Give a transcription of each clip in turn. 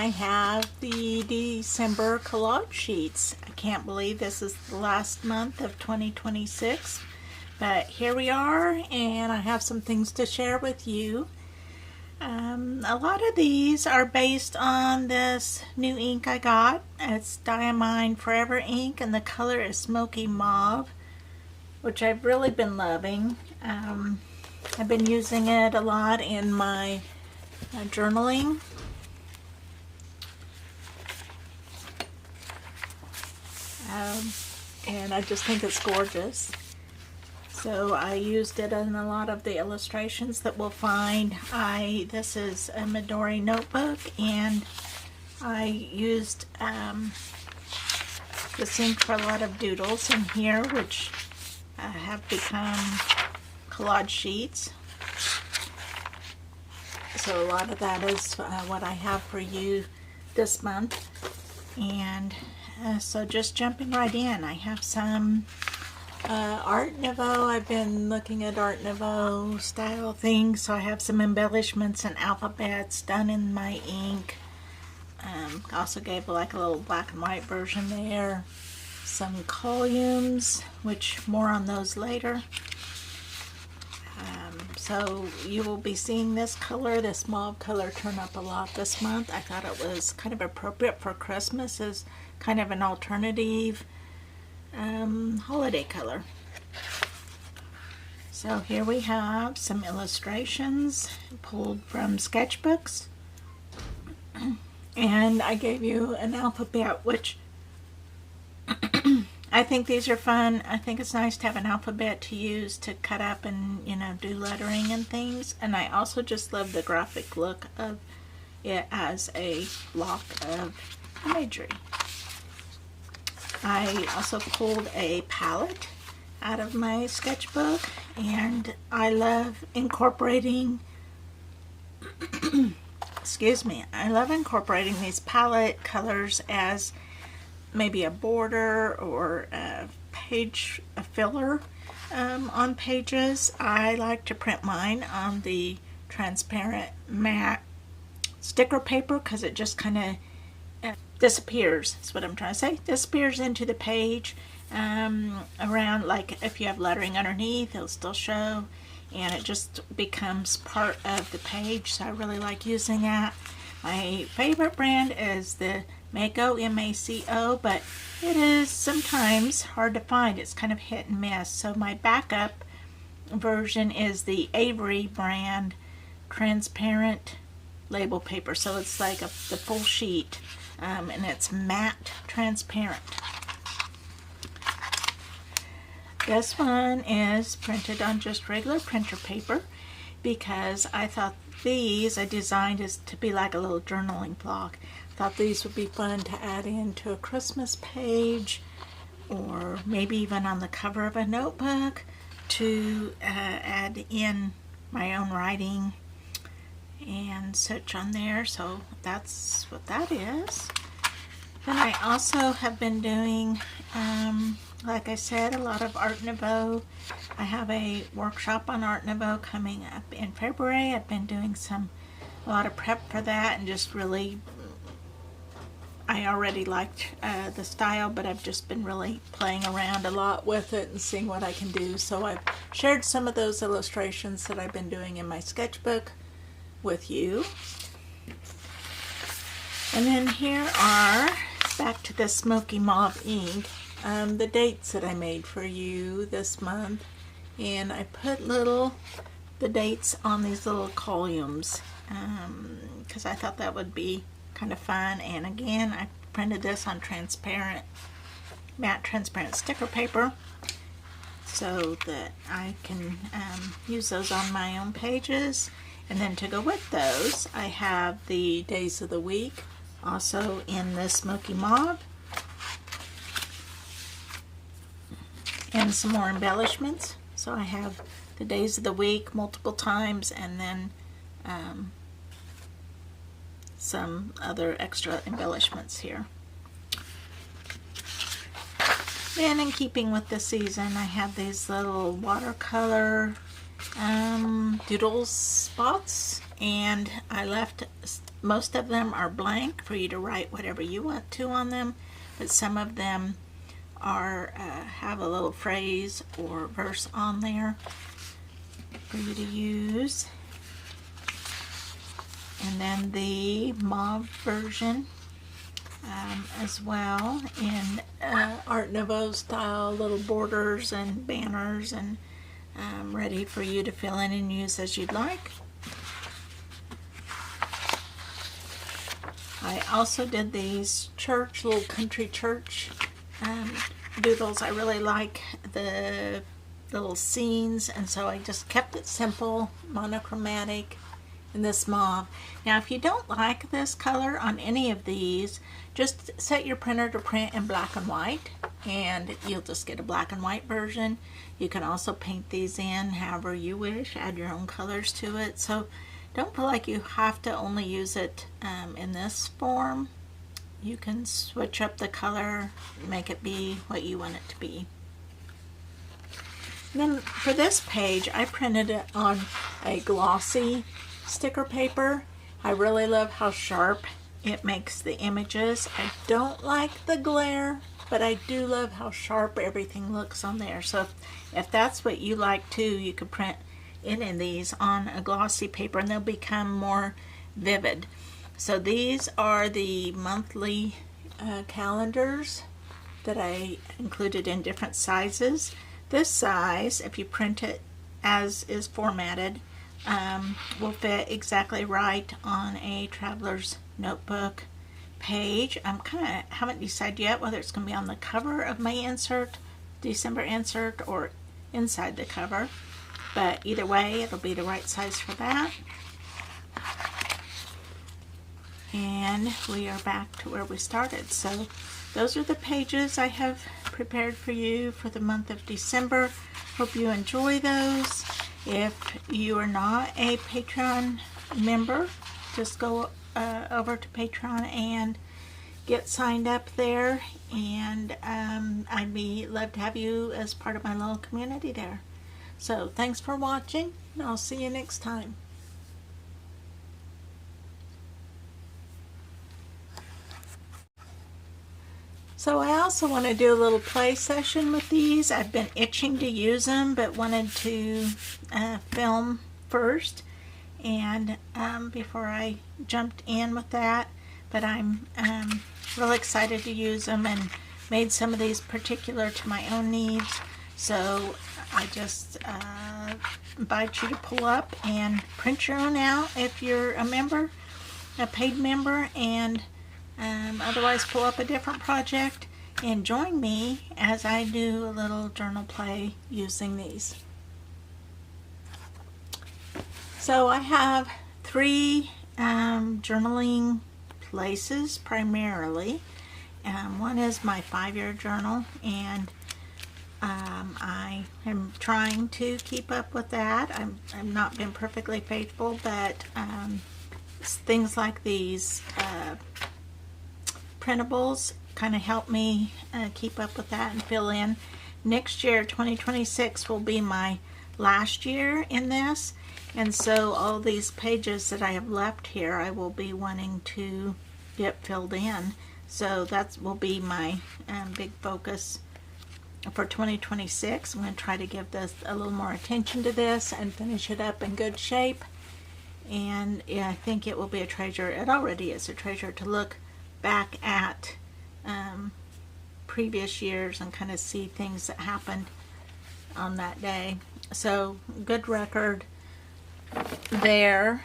I have the December collage sheets. I can't believe this is the last month of 2026, but here we are, and I have some things to share with you. A lot of these are based on this new ink I got. It's Diamine Forever ink, and the color is Smoky Mauve, which I've really been loving. I've been using it a lot in my journaling. And I just think it's gorgeous. So I used it in a lot of the illustrations that we'll find. This is a Midori notebook, and I used this ink for a lot of doodles in here, which have become collage sheets. So a lot of that is what I have for you this month. And so just jumping right in, I have some Art Nouveau. I've been looking at Art Nouveau style things, so I have some embellishments and alphabets done in my ink. Also gave like a little black and white version there. Some columns, which more on those later. So you will be seeing this color, this mauve color, turn up a lot this month. I thought it was kind of appropriate for Christmas as kind of an alternative holiday color. So here we have some illustrations pulled from sketchbooks, and I gave you an alphabet, which I think these are fun. I think it's nice to have an alphabet to use to cut up and, do lettering and things. And I also just love the graphic look of it as a block of imagery. I also pulled a palette out of my sketchbook, and I love incorporating I love incorporating these palette colors as maybe a border or a filler on pages. I like to print mine on the transparent matte sticker paper because it just kind of disappears. That's what I'm trying to say. Disappears into the page. Around, like if you have lettering underneath, it'll still show, and it just becomes part of the page. So I really like using that. My favorite brand is the Mako, M-A-C-O, but it is sometimes hard to find. It's kind of hit and miss. So my backup version is the Avery brand transparent label paper. So it's like the full sheet, and it's matte transparent. This one is printed on just regular printer paper because I thought I designed as to be like a little journaling block. Thought these would be fun to add into a Christmas page, or maybe even on the cover of a notebook to add in my own writing and such on there. So that's what that is. Then I also have been doing, like I said, a lot of Art Nouveau. I have a workshop on Art Nouveau coming up in February. I've been doing a lot of prep for that, and just really, I already liked the style, but I've just been really playing around a lot with it and seeing what I can do. So I've shared some of those illustrations that I've been doing in my sketchbook with you. And then here are, back to the Smoky Mauve ink, the dates that I made for you this month. And I put the dates on these little columns because I thought that would be kind of fun. And again, I printed this on matte transparent sticker paper so that I can use those on my own pages. And then to go with those, I have the days of the week also in the Smoky Mauve, and some more embellishments. So I have the days of the week multiple times, and then some other extra embellishments here. Then, in keeping with the season, I have these little watercolor doodle spots, and I left most of them are blank for you to write whatever you want to on them, but some of them are have a little phrase or verse on there for you to use. And then the mauve version as well in Art Nouveau style, little borders and banners, and ready for you to fill in and use as you'd like. I also did these church, little country church doodles. I really like the little scenes, and so I just kept it simple, monochromatic, in this mauve. Now if you don't like this color on any of these, just set your printer to print in black and white, and you'll just get a black and white version. You can also paint these in however you wish, add your own colors to it. So don't feel like you have to only use it in this form. You can switch up the color, make it be what you want it to be. And then for this page, I printed it on a glossy sticker paper. I really love how sharp it makes the images. I don't like the glare, but I do love how sharp everything looks on there. So if that's what you like too, you could print in these on a glossy paper and they'll become more vivid. So these are the monthly calendars that I included in different sizes. This size, if you print it as is formatted, will fit exactly right on a traveler's notebook page. I'm haven't decided yet whether it's going to be on the cover of my insert, December insert, or inside the cover, but either way it'll be the right size for that. And we are back to where we started. So those are the pages I have prepared for you for the month of December. Hope you enjoy those. If you are not a Patreon member, just go over to Patreon and get signed up there, and I'd love to have you as part of my little community there. So thanks for watching, and I'll see you next time. So I also want to do a little play session with these. I've been itching to use them, but wanted to film first, and before I jumped in with that. But I'm really excited to use them, and made some of these particular to my own needs. So I just invite you to pull up and print your own out if you're a member, a paid member, and otherwise pull up a different project and join me as I do a little journal play using these. So I have three journaling places primarily. One is my 5-year journal, and I am trying to keep up with that. I've not been perfectly faithful, but things like these printables kind of help me keep up with that and fill in. Next year, 2026, will be my last year in this, and so all these pages that I have left here I will be wanting to get filled in. So that will be my big focus for 2026. I'm going to try to give this a little more attention to this and finish it up in good shape. And yeah, I think it will be a treasure. It already is a treasure to look back at previous years and kind of see things that happened on that day. So good record there.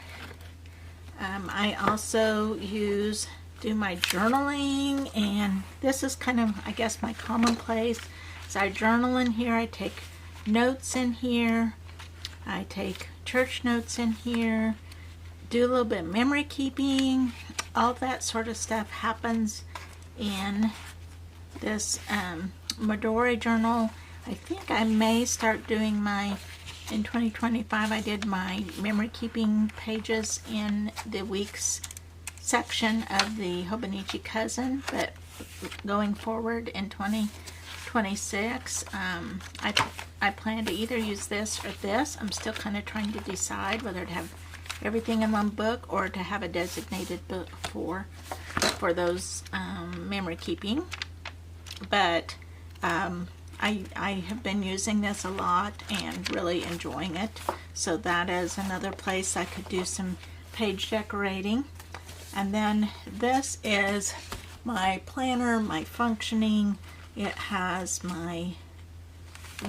I also do my journaling, and this is kind of, I guess, my commonplace. So I journal in here, I take notes in here, I take church notes in here, do a little bit of memory keeping. All that sort of stuff happens in this Midori journal. I think I may start doing in 2025, I did my memory keeping pages in the weeks section of the Hobonichi Cousin, but going forward in 2026, I plan to either use this or this. I'm still kind of trying to decide whether to have everything in one book, or to have a designated book for those memory keeping. But I have been using this a lot and really enjoying it. So that is another place I could do some page decorating. And then this is my planner, my functioning. It has my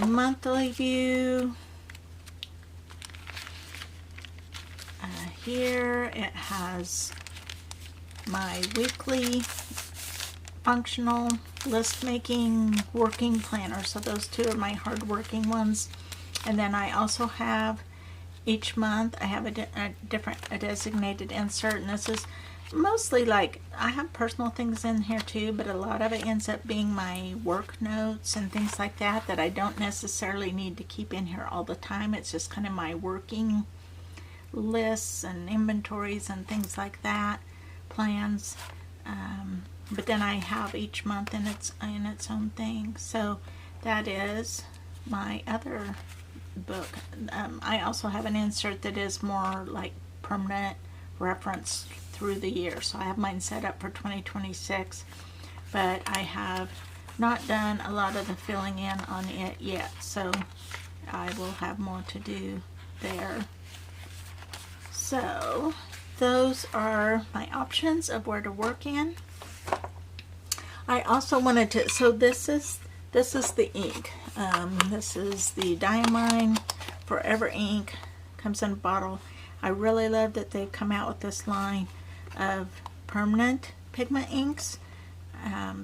monthly view. Here it has my weekly functional list making working planner. So those two are my hard working ones. And then I also have each month I have a designated insert, and this is mostly like, I have personal things in here too, but a lot of it ends up being my work notes and things like that I don't necessarily need to keep in here all the time. It's just kind of my working lists and inventories and things like that, plans. But then I have each month in its own thing. So that is my other book. I also have an insert that is more like permanent reference through the year. So I have mine set up for 2026, but I have not done a lot of the filling in on it yet. So I will have more to do there. So those are my options of where to work in. I also wanted to, so this is the ink. This is the Diamine Forever ink. Comes in a bottle. I really love that they've come out with this line of permanent pigment inks,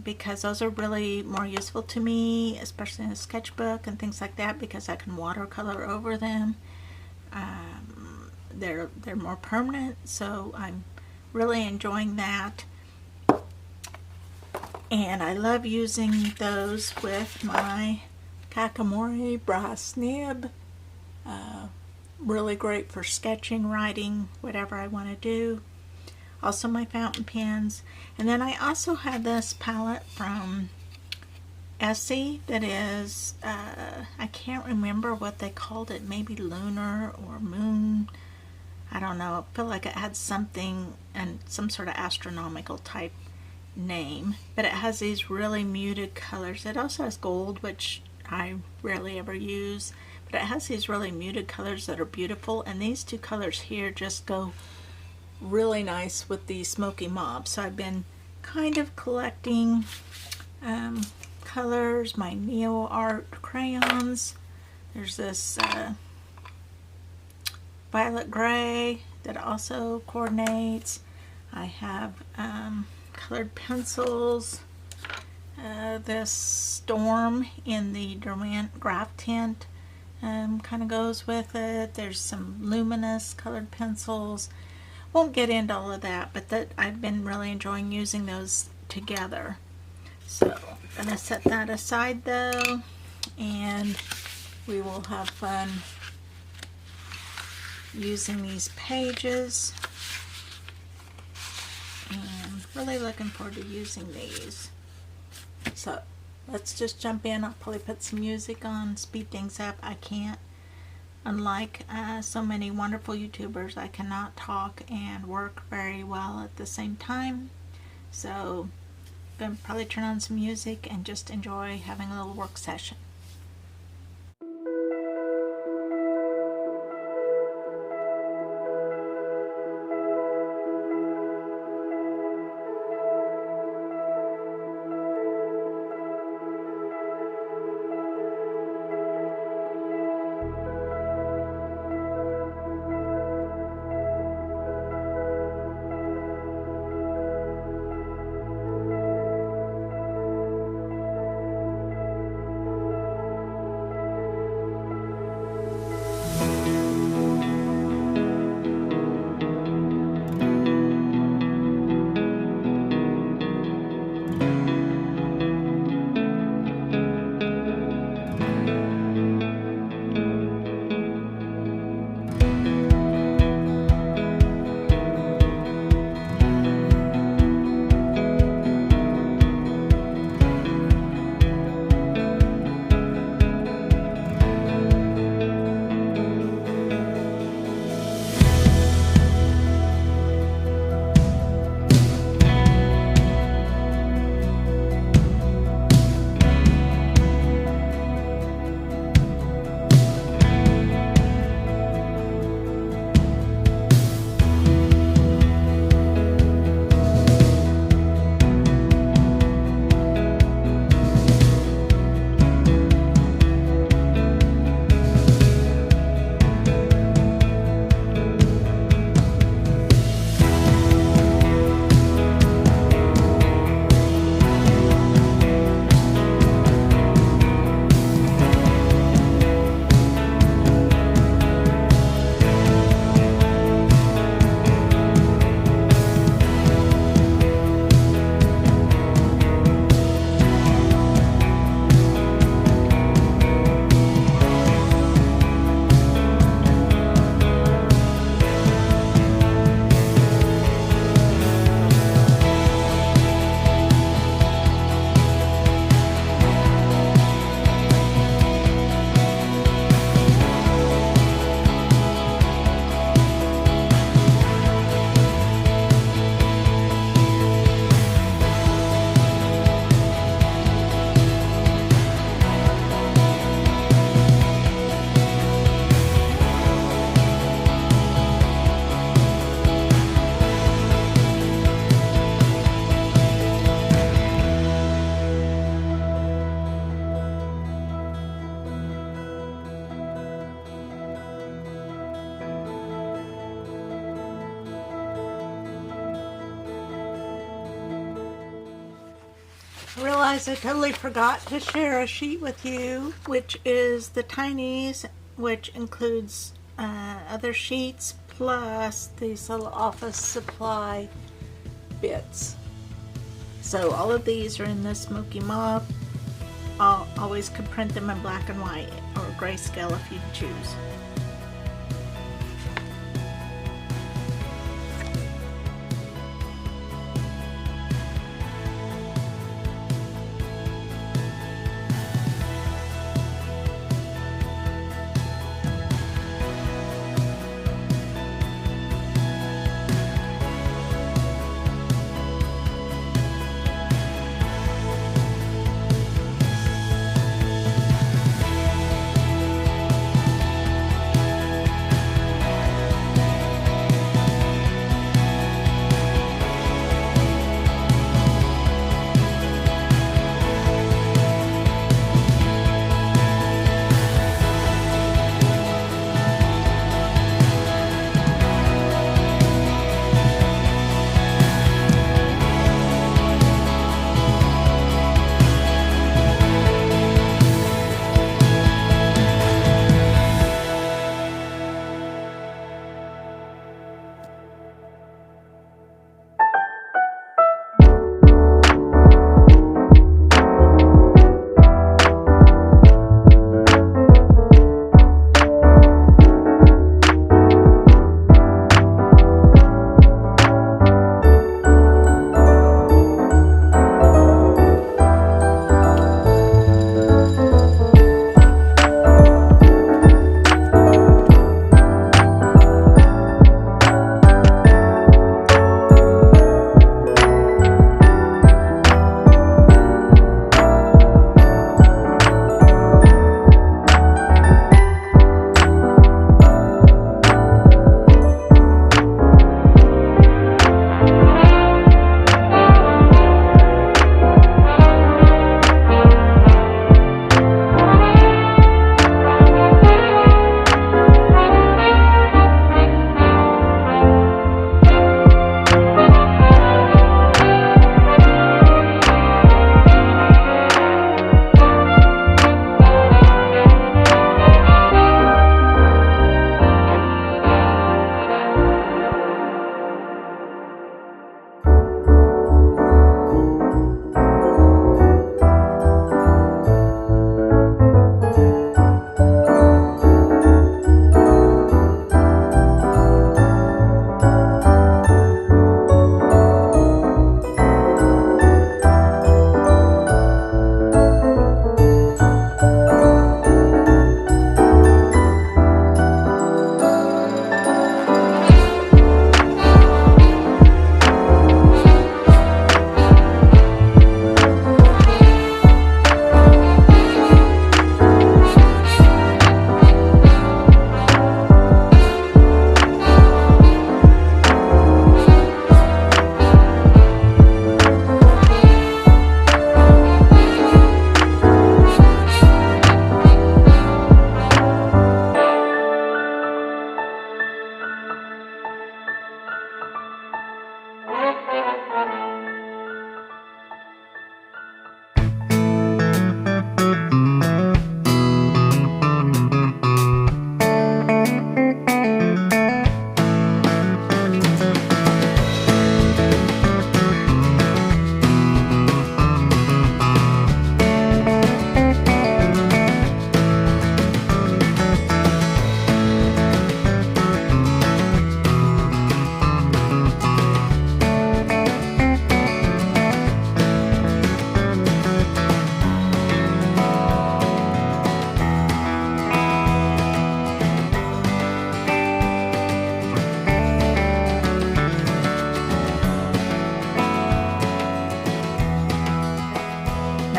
because those are really more useful to me, especially in a sketchbook and things like that, because I can watercolor over them. They're more permanent, so I'm really enjoying that. And I love using those with my Kakamori brass nib. Really great for sketching, writing, whatever I want to do. Also my fountain pens. And then I also have this palette from Essie that is, I can't remember what they called it, maybe lunar or moon. I don't know. I feel like it had something and some sort of astronomical type name, but it has these really muted colors. It also has gold, which I rarely ever use, but it has these really muted colors that are beautiful, and these two colors here just go really nice with the smoky mauve. So I've been kind of collecting colors, my Neo Art crayons. There's this violet gray that also coordinates. I have colored pencils. This Storm in the Durant Graph Tint kind of goes with it. There's some luminous colored pencils. Won't get into all of that, but that I've been really enjoying using those together. So I'm going to set that aside though, and we will have fun using these pages. And really looking forward to using these. So let's just jump in. I'll probably put some music on, speed things up. I can't. Unlike so many wonderful YouTubers, I cannot talk and work very well at the same time. So I'm going to probably turn on some music and just enjoy having a little work session. realized I totally forgot to share a sheet with you, which is the Tinies, which includes other sheets plus these little office supply bits. So all of these are in the smoky mauve. Always could print them in black and white or grayscale if you choose.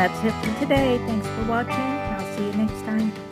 That's it for today. Thanks for watching. I'll see you next time.